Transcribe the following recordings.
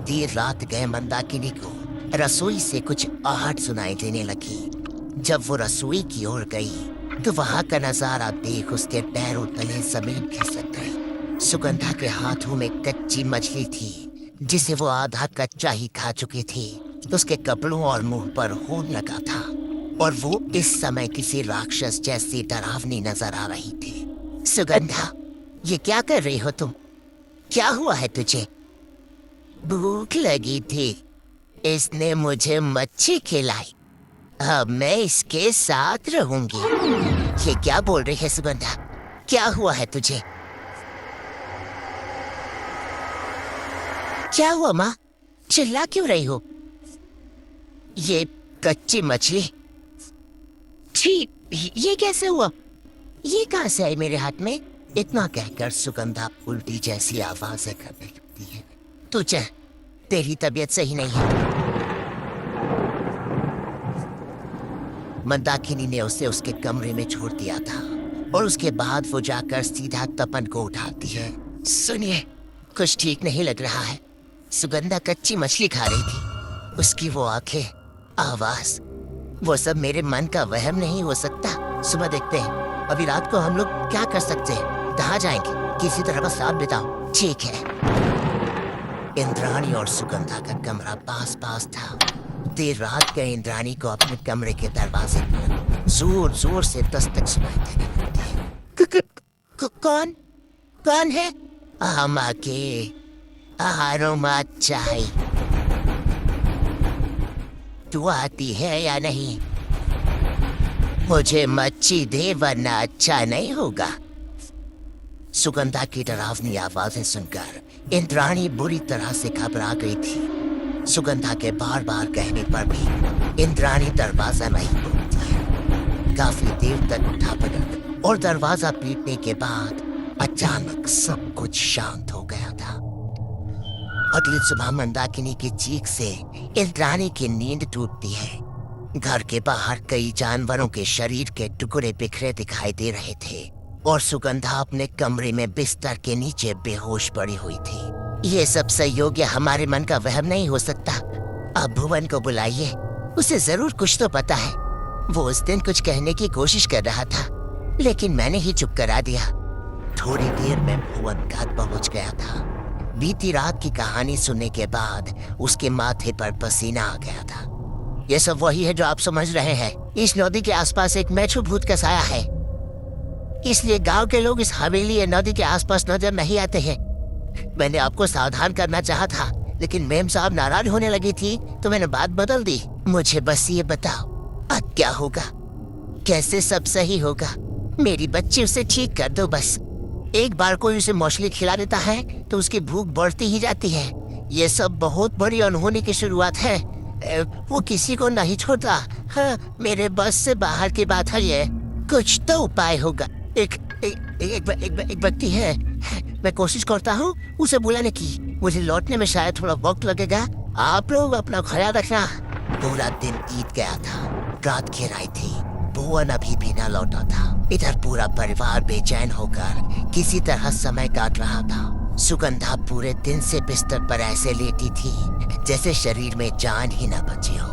देर रात गए मंदाकिनी को रसोई से कुछ आहट सुनाई देने लगी। जब वो रसोई की ओर गई तो वहां का नजारा देख उसके पैरों तले जमीन खिसक गई। सुगंधा के हाथों में कच्ची मछली थी जिसे वो आधा कच्चा ही खा चुकी थी। उसके कपड़ों और मुंह पर खून लगा था और वो इस समय किसी राक्षस जैसी डरावनी नजर आ रही थी। सुगंधा, ये क्या कर रही हो तुम? क्या हुआ है तुझे? भूख लगी थी, इसने मुझे मच्छी खिलाई, अब मैं इसके साथ रहूंगी। ये क्या बोल रही है सुगंधा? क्या हुआ है तुझे? क्या हुआ माँ? चिल्ला क्यों रही हो? ये कच्ची मछली? छी, ये कैसे हुआ? ये कहां से आई मेरे हाथ में? इतना कहकर सुगंधा उल्टी जैसी आवाजें करने लगती है। तू चल, तेरी तबीयत सही नहीं है। मंदाकिनी ने उसे उसके कमरे में छोड़ दिया था और उसके बाद वो जाकर सीधा तपन को उठाती है। सुनिए, कुछ ठीक नहीं लग रहा है। सुगंधा कच्ची मछली खा रही थी। उसकी वो आंखें, आवाज, वो सब मेरे मन का वहम नहीं हो सकता। सुबह देखते हैं। अभी रात को हम लोग क्या कर सकते हैं? कहाँ जाएंगे? किसी तरह बस रात बिताओ। ठीक है। इंद्राणी और सुगंधा का कमरा पास पास था। देर रात गए इंद्राणी को अपने कमरे के दरवाजे पर जोर जोर से दस्तक सुनाई देने लगती है। कौन? कौन है? हम आके आहारों चाय। तू आती है या नहीं? मुझे मच्छी दे वरना अच्छा नहीं होगा। सुगंधा की डरावनी आवाजें सुनकर इंद्राणी बुरी तरह से घबरा गई थी। सुगंधा के बार बार कहने पर भी इंद्राणी दरवाजा नहीं खोलती है। काफी देर तक उठा पटक और दरवाजा पीटने के बाद अचानक सब कुछ शांत हो गया था। अगली सुबह मंदाकिनी की चीख से इंद्राणी की नींद टूटती है। घर के बाहर कई जानवरों के शरीर के टुकड़े बिखरे दिखाई दे रहे थे और सुगंधा अपने कमरे में बिस्तर के नीचे बेहोश पड़ी हुई थी। ये सब संयोग या हमारे मन का वहम नहीं हो सकता। अब भुवन को बुलाइए, उसे जरूर कुछ तो पता है। वो उस दिन कुछ कहने की कोशिश कर रहा था लेकिन मैंने ही चुप करा दिया। थोड़ी देर में भुवन घर पहुंच गया था। बीती रात की कहानी सुनने के बाद उसके माथे पर पसीना आ गया था। ये सब वही है जो आप समझ रहे हैं। इस नदी के आसपास एक मैछू भूत का साया है, इसलिए गांव के लोग इस हवेली या नदी के आसपास नजर नहीं आते हैं। मैंने आपको सावधान करना चाहा था लेकिन मेम साहब नाराज होने लगी थी तो मैंने बात बदल दी। मुझे बस ये बताओ, अब क्या होगा? कैसे सब सही होगा? मेरी बच्ची उसे ठीक कर दो बस। एक बार कोई उसे मछली खिला देता है तो उसकी भूख बढ़ती ही जाती है। ये सब बहुत बड़ी अनहोनी की शुरुआत है। वो किसी को नहीं छोड़ता। हाँ, मेरे बस से बाहर की बात है ये। कुछ तो उपाय होगा। एक व्यक्ति है, मैं कोशिश करता हूँ उसे बुलाने की। मुझे लौटने में शायद थोड़ा वक्त लगेगा। आप लोग अपना ख्याल रखना। पूरा दिन बीत गया था, रात घेर आई थी। भुवन अभी भी न लौटा था। इधर पूरा परिवार बेचैन होकर किसी तरह समय काट रहा था। सुगंधा पूरे दिन से बिस्तर पर ऐसे लेटी थी जैसे शरीर में जान ही न बची हो।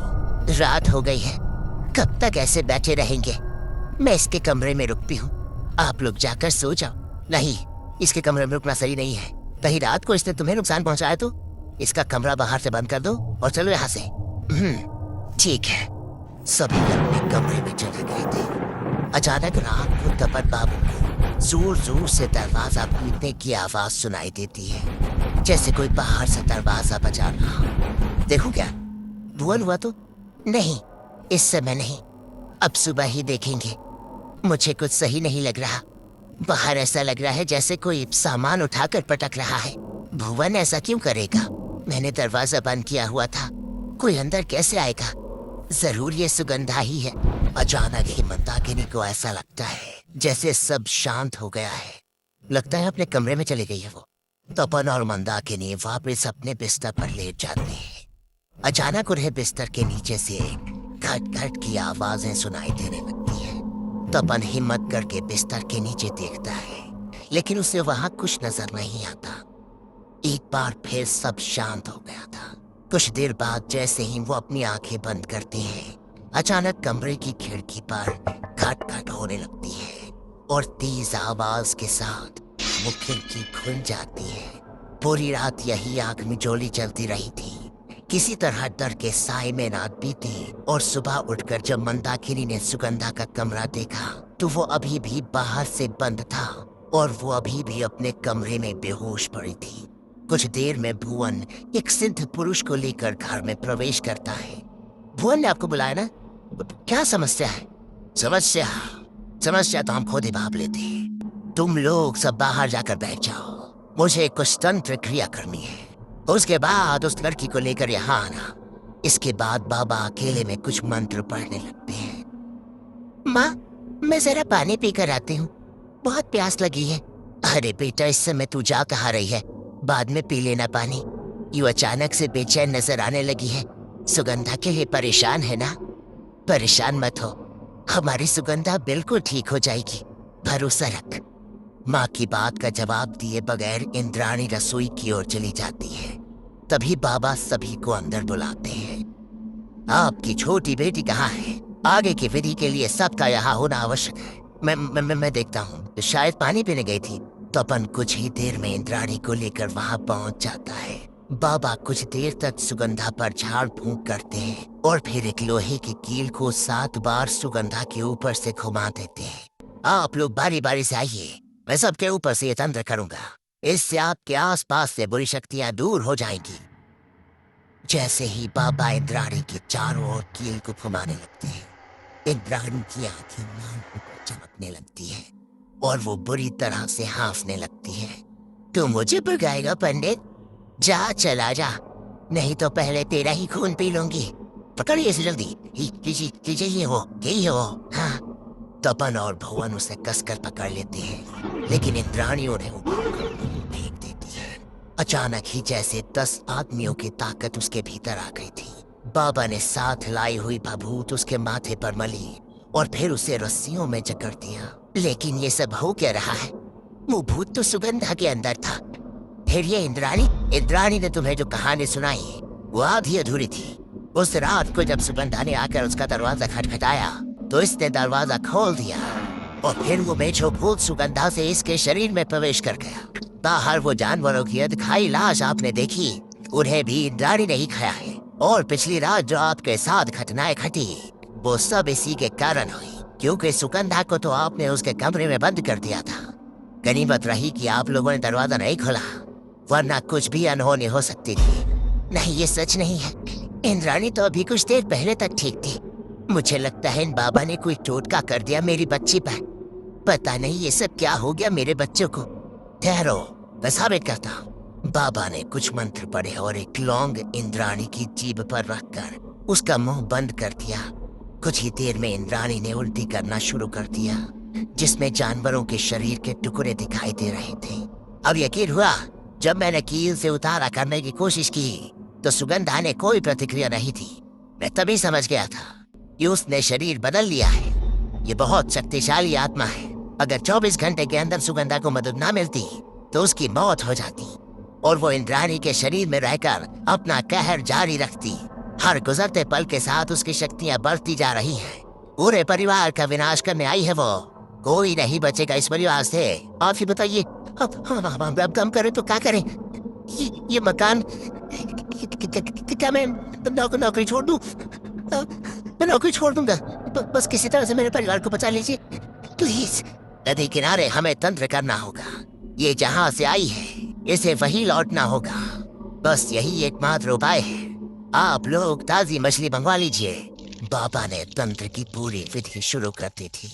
रात हो गई है, कब तक ऐसे बैठे रहेंगे? मैं इसके कमरे में रुकती हूँ, आप लोग जाकर सो जाओ। नहीं, इसके कमरे में रुकना सही नहीं है। कहीं रात को इसने तुम्हें नुकसान पहुंचाया तो? इसका कमरा बाहर से बंद कर दो और चलो यहाँ से। ठीक है। सभी अपने कमरे में चले गए थे। अचानक रात को तपन बाबू को जोर जोर से दरवाजा पीटने की आवाज सुनाई देती है, जैसे कोई बाहर से दरवाजा बजा रहा। देखो क्या भुवन हुआ तो? नहीं, इस समय नहीं, अब सुबह ही देखेंगे। मुझे कुछ सही नहीं लग रहा। बाहर ऐसा लग रहा है जैसे कोई सामान उठाकर पटक रहा है। भुवन ऐसा क्यों करेगा? मैंने दरवाजा बंद किया हुआ था, कोई अंदर कैसे आएगा? जरूर ये सुगंधा ही है। अचानक ही मंदाकिनी को ऐसा लगता है जैसे सब शांत हो गया है। लगता है अपने कमरे में चली गई है वो। तपन और मंदाकिनी वापस अपने बिस्तर पर लेट जाते हैं। अचानक उन्हें बिस्तर के नीचे से घट घट की आवाजें सुनाई देने लगती है। तपन हिम्मत करके बिस्तर के नीचे देखता है लेकिन उसे वहां कुछ नजर नहीं आता। एक बार फिर सब शांत हो गया था। कुछ देर बाद जैसे ही वो अपनी आंखें बंद करते हैं, अचानक कमरे की खिड़की पर खट खट होने लगती है और तेज आवाज के साथ वो खिड़की खुल जाती है। पूरी रात यही आग मिचौली चलती रही थी। किसी तरह डर के साए में रात बीती और सुबह उठकर जब मंदाकिनी ने सुगंधा का कमरा देखा तो वो अभी भी बाहर से बंद था और वो अभी भी अपने कमरे में बेहोश पड़ी थी। कुछ देर में भुवन एक सिद्ध पुरुष को लेकर घर में प्रवेश करता है। भुवन ने आपको बुलाया ना? क्या समस्या है? समस्या समस्या तो हम खुद ही भाप लेते हैं। तुम लोग सब बाहर जाकर बैठ जाओ, मुझे कुछ तंत्र क्रिया करनी है, उसके बाद उस लड़की को लेकर यहाँ आना। इसके बाद बाबा अकेले में कुछ मंत्र पढ़ने लगते हैं। माँ, मैं जरा पानी पीकर आती हूँ, बहुत प्यास लगी है। अरे बेटा, इस समय तू जा कहाँ रही है? बाद में पी लेना पानी। यूँ अचानक से बेचैन नजर आने लगी है। सुगंधा के लिए परेशान है ना? परेशान मत हो, हमारी सुगंधा बिल्कुल ठीक हो जाएगी, भरोसा रख। माँ की बात का जवाब दिए बगैर इंद्राणी रसोई की ओर चली जाती है। तभी बाबा सभी को अंदर बुलाते हैं। आपकी छोटी बेटी कहाँ है? आगे की विधि के लिए सबका यहाँ होना आवश्यक है। मैं देखता हूँ, शायद पानी पीने गई थी। तो अपन कुछ ही देर में इंद्राणी को लेकर वहाँ पहुँच जाता है। बाबा कुछ देर तक सुगंधा पर झाड़ फूंक करते हैं और फिर एक लोहे की कील को 7 बार सुगंधा के ऊपर से घुमा देते हैं। आप लोग बारी बारी से आइए, मैं सबके ऊपर से ये तंत्र करूंगा। इससे आपके आसपास से बुरी शक्तियां दूर हो जाएंगी। जैसे ही बाबा इंद्राणी के चारों ओर कील को घुमाने लगते हैं, इंद्राणी की आंखें लाल होकर चमकने लगती है और वो बुरी तरह से हाँफने लगती है। तू मुझे भगाएगा पंडित? जा, चला जा, नहीं तो पहले तेरा ही खून पी लूंगी। पकड़िए इसे जल्दी। लीजिए ये हो। हाँ। तपन और भुवन उसे कसकर पकड़ लेते हैं, लेकिन इंद्राणी उन्हें फेंक देती है। अचानक ही जैसे 10 आदमियों की ताकत उसके भीतर आ गई थी। बाबा ने साथ लाई हुई भभूत उसके माथे पर मली और फिर उसे रस्सियों में जकड़ दिया। लेकिन ये सब हो क्या रहा है? वो भूत तो सुगंधा के अंदर था। फिर ये इंद्राणी ने तुम्हें जो कहानी सुनाई वो आधी अधूरी थी। उस रात को जब सुगंधा ने आकर उसका दरवाजा खटखटाया तो इसने दरवाजा खोल दिया और फिर वो बेचो भूत सुगंधा से इसके शरीर में प्रवेश कर गया। बाहर वो जानवरों की अधखाई लाश आपने देखी, उन्हें भी इंद्राणी ने ही खाया है। और पिछली रात जो आपके साथ घटनाएं घटी वो सब इसी के कारण हुई, क्योंकि सुगंधा को तो आपने उसके कमरे में बंद कर दिया था। गनीमत रही कि आप लोगों ने दरवाजा नहीं खोला, वरना कुछ भी अनहोनी हो सकती थी। नहीं, ये सच नहीं है। इंद्राणी तो अभी कुछ देर पहले तक ठीक थी। मुझे लगता है इन बाबा ने कोई टोटका कर दिया मेरी बच्ची पर। पता नहीं ये सब क्या हो गया मेरे बच्चों को। ठहरो, मैं साबित करता हूँ। बाबा ने कुछ मंत्र पढ़े और एक लौंग इंद्राणी की जीभ पर रखकर उसका मुंह बंद कर दिया। कुछ ही देर में इंद्राणी ने उल्टी करना शुरू कर दिया, जिसमें जानवरों के शरीर के टुकड़े दिखाई दे रहे थे। अब यकीन हुआ, जब मैंने कील से उतारा करने की कोशिश की तो सुगंधा ने कोई प्रतिक्रिया नहीं थी। मैं तभी समझ गया था कि उसने शरीर बदल लिया है। ये बहुत शक्तिशाली आत्मा है। अगर 24 घंटे के अंदर सुगंधा को मदद ना मिलती तो उसकी मौत हो जाती और वो इंद्राणी के शरीर में रहकर अपना कहर जारी रखती। हर गुजरते पल के साथ उसकी शक्तियां बढ़ती जा रही हैं। पूरे परिवार का विनाश करने आई है वो। कोई नहीं बचेगा इस परिवार से। आप ही बताइए, अब कम करें तो क्या करें? ये मकान क्या मैं नौकरी छोड़ दूं? मैं नौकरी छोड़ दूंगा। बस किसी तरह से मेरे परिवार को बचा लीजिए प्लीज। नदी किनारे हमें तंत्र करना होगा। ये जहाँ से आई है इसे वही लौटना होगा। बस यही एकमात्र उपाय है। आप लोग ताजी मछली मंगवा लीजिए। बाबा ने तंत्र की पूरी विधि शुरू कर दी थी।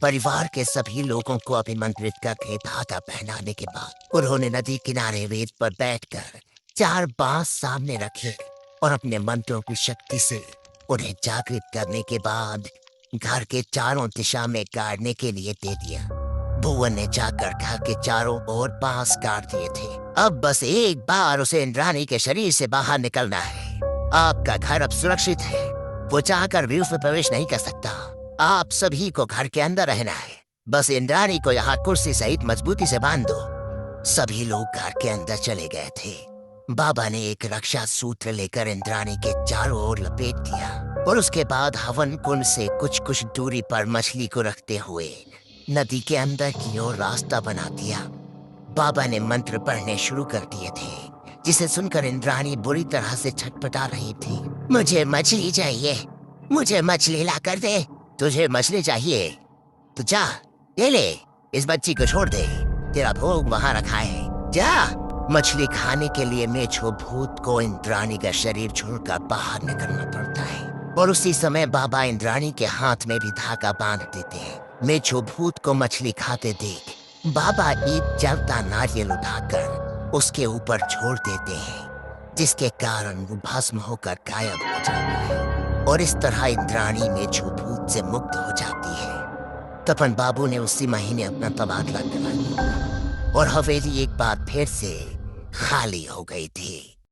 परिवार के सभी लोगों को अभिमंत्रित करके धागा पहनाने के बाद उन्होंने नदी किनारे वेद पर बैठकर 4 बांस सामने रखे और अपने मंत्रों की शक्ति से उन्हें जागृत करने के बाद घर के चारों दिशा में गाड़ने के लिए दे दिया। भुवन ने जाकर घर के चारों ओर बांस काट दिए थे। अब बस एक बार उसे इंद्राणी के शरीर से बाहर निकलना है। आपका घर अब सुरक्षित है। वो चाहकर भी उसमें प्रवेश नहीं कर सकता। आप सभी को घर के अंदर रहना है। बस इंद्राणी को यहाँ कुर्सी सहित मजबूती से बांध दो। सभी लोग घर के अंदर चले गए थे बाबा ने एक रक्षा सूत्र लेकर इंद्राणी के चारों ओर लपेट दिया और उसके बाद हवन कुंड से कुछ कुछ दूरी पर मछली को रखते हुए नदी के अंदर की ओर रास्ता बना दिया। बाबा ने मंत्र पढ़ने शुरू कर दिए थे, जिसे सुनकर इंद्राणी बुरी तरह से छटपटा रही थी। मुझे मछली चाहिए, मुझे मछली ला कर दे। तुझे मछली चाहिए तो जा, ये ले, इस बच्ची को छोड़ दे, तेरा भोग वहां रखा है, जा। मछली खाने के लिए मेछो भूत को इंद्राणी का शरीर छोड़कर बाहर निकलना पड़ता है और उसी समय बाबा इंद्राणी के हाथ में भी धागा बांध देते हैं। मेछो भूत को मछली खाते देख बाबा एक जलता नारियल उठाकर उसके ऊपर छोड़ देते हैं, जिसके कारण वो भस्म होकर गायब हो जाता है और इस तरह इंद्राणी मेछो भूत से मुक्त हो जाती है। तपन बाबू ने उसी महीने अपना तबादला करा लिया और हवेली एक बार फिर से खाली हो गई थी।